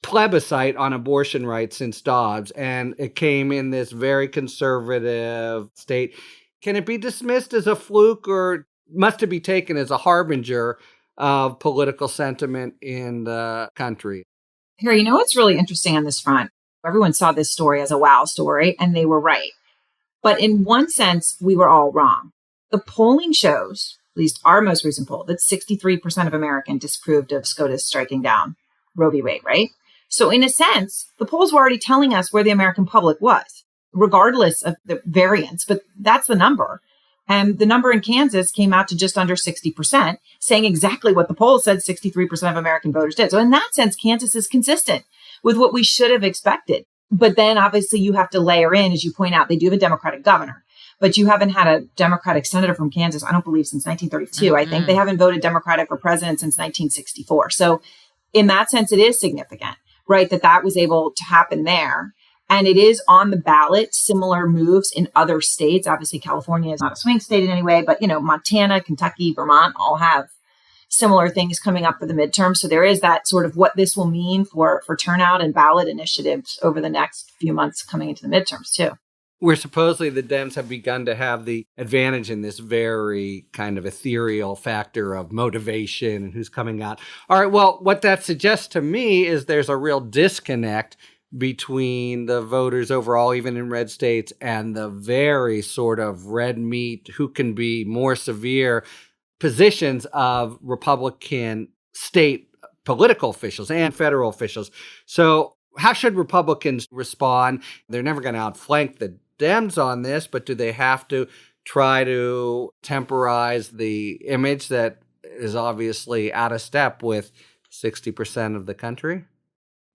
S1: plebiscite on abortion rights since Dobbs, and it came in this very conservative state. Can it be dismissed as a fluke, or must it be taken as a harbinger of political sentiment in the country?
S4: Harry, you know what's really interesting on this front? Everyone saw this story as a wow story, and they were right. But in one sense, we were all wrong. The polling shows, at least our most recent poll, that 63% of Americans disapproved of SCOTUS striking down Roe v. Wade, right? So in a sense, the polls were already telling us where the American public was, regardless of the variance, but that's the number. And the number in Kansas came out to just under 60%, saying exactly what the poll said 63% of American voters did. So in that sense, Kansas is consistent with what we should have expected. But then obviously you have to layer in, as you point out, they do have a Democratic governor, but you haven't had a Democratic senator from Kansas, I don't believe, since 1932. I think they haven't voted Democratic for president since 1964. So in that sense, it is significant, right, that was able to happen there. And it is on the ballot, similar moves in other states. Obviously, California is not a swing state in any way, but, Montana, Kentucky, Vermont all have similar things coming up for the midterm. So there is that sort of what this will mean for turnout and ballot initiatives over the next few months coming into the midterms, too.
S1: Where supposedly the Dems have begun to have the advantage in this very kind of ethereal factor of motivation and who's coming out. All right, well, what that suggests to me is there's a real disconnect between the voters overall, even in red states, and the very sort of red meat, who can be more severe positions of Republican state political officials and federal officials. So how should Republicans respond? They're never going to outflank the Dems on this, but do they have to try to temporize the image that is obviously out of step with 60% of the country?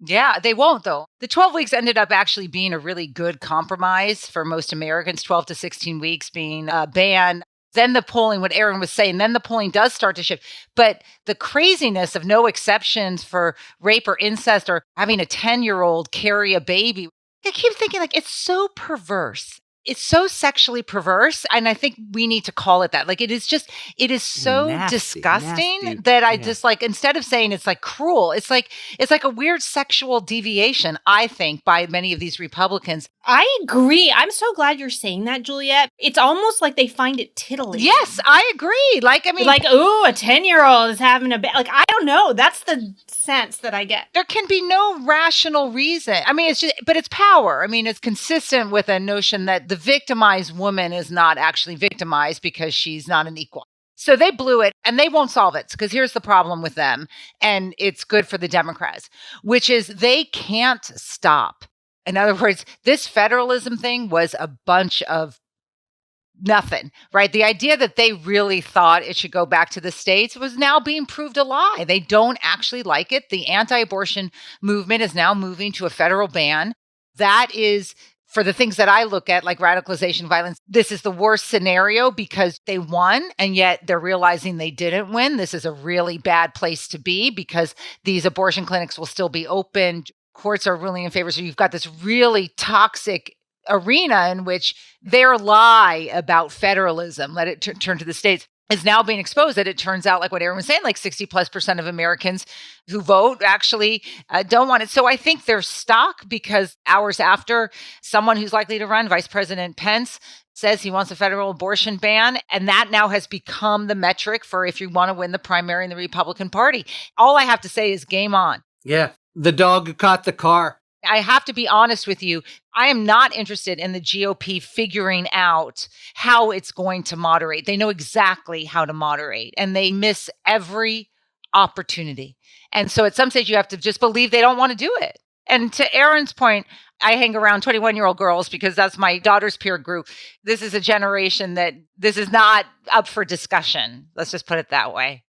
S3: Yeah, they won't, though. The 12 weeks ended up actually being a really good compromise for most Americans, 12 to 16 weeks being a ban. Then the polling, what Erin was saying, then the polling does start to shift. But the craziness of no exceptions for rape or incest or having a 10-year-old carry a baby, I keep thinking, it's so perverse. It's so sexually perverse. And I think we need to call it that. It is so nasty, disgusting that I just instead of saying it's cruel, it's like a weird sexual deviation, I think, by many of these Republicans.
S2: I agree. I'm so glad you're saying that, Juliette. It's almost like they find it titillation.
S3: Yes, I agree.
S2: Ooh, a 10-year-old is having a I don't know. That's the sense that I get.
S3: There can be no rational reason. But it's power. It's consistent with a notion that the victimized woman is not actually victimized because she's not an equal. So they blew it, and they won't solve it, because here's the problem with them, and it's good for the Democrats, which is they can't stop. In other words, this federalism thing was a bunch of nothing, right? The idea that they really thought it should go back to the states was now being proved a lie. They don't actually like it. The anti-abortion movement is now moving to a federal ban. That is, for the things that I look at, like radicalization, violence, this is the worst scenario because they won, and yet they're realizing they didn't win. This is a really bad place to be because these abortion clinics will still be open. Courts are ruling in favor. So you've got this really toxic arena in which their lie about federalism, let it turn to the states, is now being exposed. That it turns out, like what Erin was saying, like 60+% of Americans who vote actually don't want it. So I think they're stuck because hours after, someone who's likely to run, Vice President Pence, says he wants a federal abortion ban. And that now has become the metric for if you want to win the primary in the Republican Party. All I have to say is game on.
S1: Yeah. The dog caught the car.
S3: I have to be honest with you. I am not interested in the GOP figuring out how it's going to moderate. They know exactly how to moderate, and they miss every opportunity. And so at some stage, you have to just believe they don't want to do it. And to Erin's point, I hang around 21-year-old girls because that's my daughter's peer group. This is a generation that this is not up for discussion. Let's just put it that way.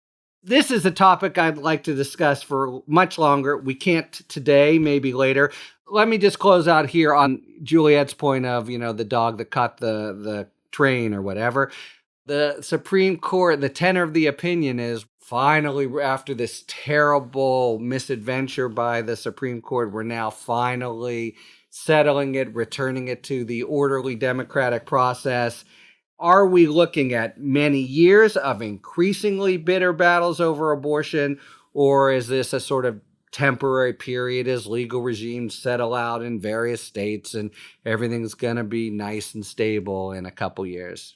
S1: This is a topic I'd like to discuss for much longer. We can't today, maybe later. Let me just close out here on Juliette's point of, the dog that caught the train or whatever. The Supreme Court, the tenor of the opinion is finally, after this terrible misadventure by the Supreme Court, we're now finally settling it, returning it to the orderly democratic process. Are we looking at many years of increasingly bitter battles over abortion, or is this a sort of temporary period as legal regimes settle out in various states and everything's going to be nice and stable in a couple years?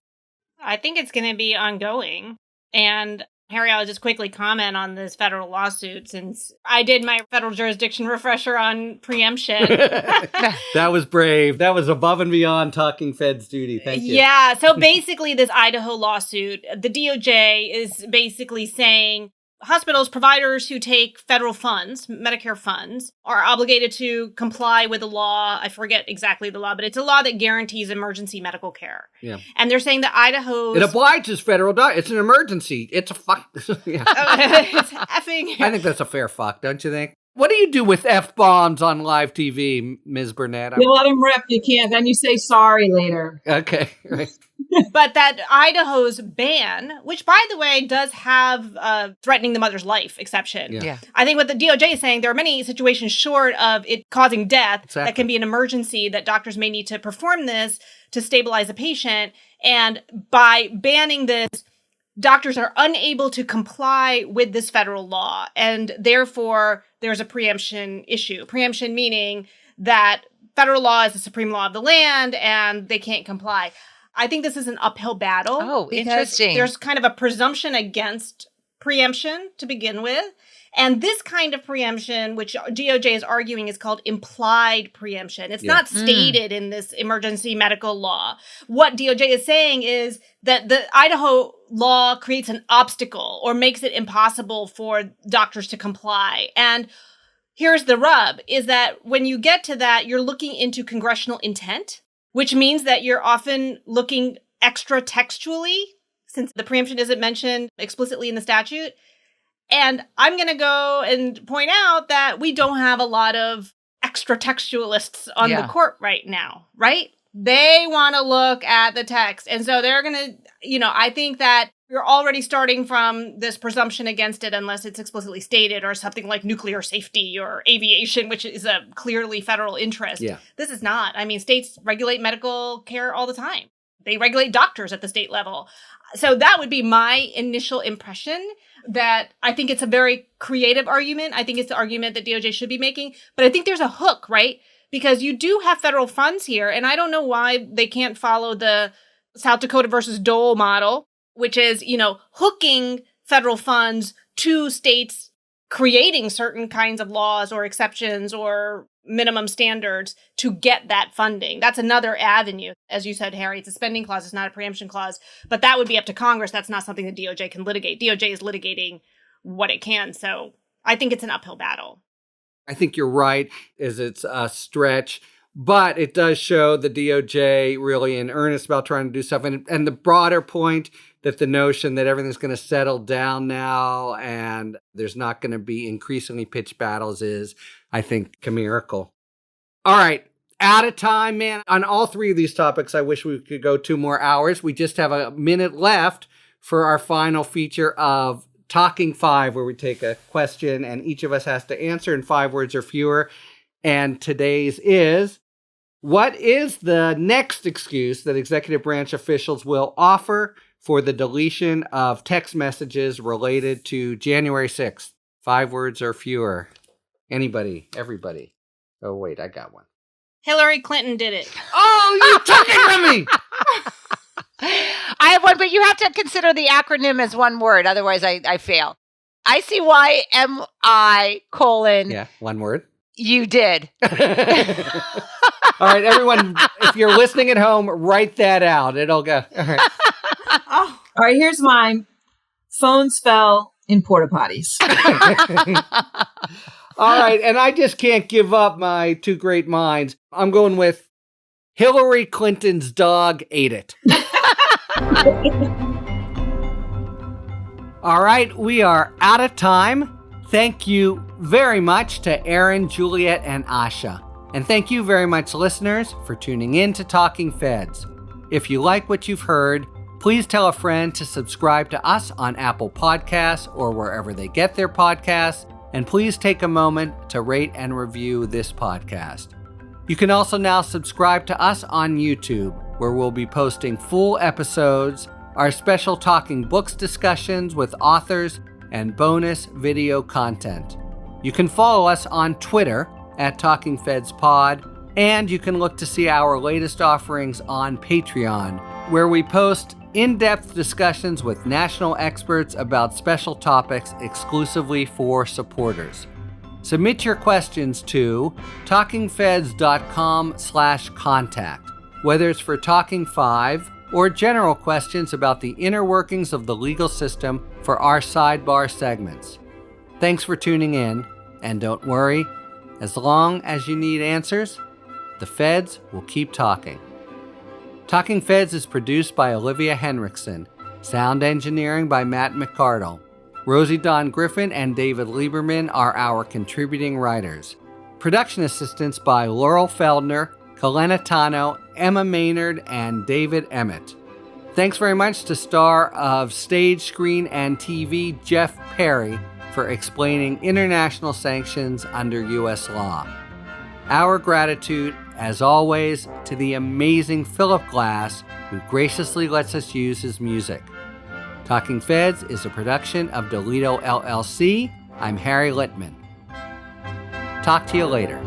S2: I think it's going to be ongoing. And Harry, I'll just quickly comment on this federal lawsuit since I did my federal jurisdiction refresher on preemption.
S1: That was brave. That was above and beyond talking feds duty. Thank you.
S2: Yeah. So basically this Idaho lawsuit, the DOJ is basically saying hospitals, providers who take federal funds, Medicare funds, are obligated to comply with a law. I forget exactly the law, but it's a law that guarantees emergency medical care. Yeah. And they're saying that Idaho's...
S1: It obliges federal... It's an emergency. It's a fuck... Yeah.
S2: It's effing...
S1: I think that's a fair fuck, don't you think? What do you do with F-bombs on live TV, Ms. Burnett?
S4: You let them rip. You can't. Then you say sorry later.
S1: Okay. Right.
S2: But that Idaho's ban, which, by the way, does have threatening the mother's life exception.
S3: Yeah.
S2: I think what the DOJ is saying, there are many situations short of it causing death that can be an emergency that doctors may need to perform this to stabilize a patient. And by banning this, doctors are unable to comply with this federal law. And therefore, there's a preemption issue. Preemption meaning that federal law is the supreme law of the land and they can't comply. I think this is an uphill battle.
S3: Oh, interesting.
S2: There's kind of a presumption against preemption to begin with. And this kind of preemption, which DOJ is arguing, is called implied preemption. It's not stated in this emergency medical law. What DOJ is saying is that the Idaho law creates an obstacle or makes it impossible for doctors to comply. And here's the rub, is that when you get to that, you're looking into congressional intent, which means that you're often looking extra textually, since the preemption isn't mentioned explicitly in the statute. And I'm going to go and point out that we don't have a lot of extra textualists on the court right now, right? They want to look at the text. And so they're going to, I think that you're already starting from this presumption against it unless it's explicitly stated, or something like nuclear safety or aviation, which is a clearly federal interest. Yeah. This is not. I mean, states regulate medical care all the time. They regulate doctors at the state level. So that would be my initial impression, that I think it's a very creative argument. I think it's the argument that DOJ should be making. But I think there's a hook, right? Because you do have federal funds here. And I don't know why they can't follow the South Dakota versus Dole model, which is, hooking federal funds to states' creating certain kinds of laws or exceptions or minimum standards to get that funding. That's another avenue. As you said, Harry, it's a spending clause, it's not a preemption clause, but that would be up to Congress. That's not something the DOJ can litigate. DOJ is litigating what it can. So I think it's an uphill battle.
S1: I think you're right, is it's a stretch, but it does show the DOJ really in earnest about trying to do stuff. And the broader point that the notion that everything's going to settle down now and there's not going to be increasingly pitched battles is, I think, chimerical. All right, out of time, man. On all three of these topics, I wish we could go 2 more hours. We just have a minute left for our final feature of Talking 5, where we take a question and each of us has to answer in 5 words or fewer. And today's is, what is the next excuse that executive branch officials will offer for the deletion of text messages related to January 6th? 5 words or fewer. Anybody? Everybody? Oh, wait, I got one.
S2: Hillary Clinton did it.
S1: Oh, you took it from me!
S3: I have one, but you have to consider the acronym as one word. Otherwise, I fail. ICYMI :
S1: Yeah, one word.
S3: You did.
S1: All right, everyone, if you're listening at home, write that out. It'll go. All right.
S4: All right, here's mine. Phones fell in porta potties.
S1: All right, and I just can't give up my 2 great minds. I'm going with Hillary Clinton's dog ate it. All right, we are out of time. Thank you very much to Erin, Juliette, and Asha. And thank you very much, listeners, for tuning in to Talking Feds. If you like what you've heard, please tell a friend to subscribe to us on Apple Podcasts or wherever they get their podcasts. And please take a moment to rate and review this podcast. You can also now subscribe to us on YouTube, where we'll be posting full episodes, our special Talking Books discussions with authors, and bonus video content. You can follow us on Twitter at Talking Feds Pod, and you can look to see our latest offerings on Patreon, where we post in-depth discussions with national experts about special topics exclusively for supporters. Submit your questions to talkingfeds.com/contact, whether it's for Talking 5 or general questions about the inner workings of the legal system for our sidebar segments. Thanks for tuning in, and don't worry, as long as you need answers, the feds will keep talking. Talking Feds is produced by Olivia Henriksen, sound engineering by Matt McCardle. Rosie Dawn Griffin and David Lieberman are our contributing writers. Production assistance by Laurel Feldner, Kalena Tano, Emma Maynard, and David Emmett. Thanks very much to star of Stage, Screen, and TV Jeff Perry for explaining international sanctions under U.S. law. Our gratitude, as always, to the amazing Philip Glass, who graciously lets us use his music. Talking Feds is a production of Delito LLC. I'm Harry Littman. Talk to you later.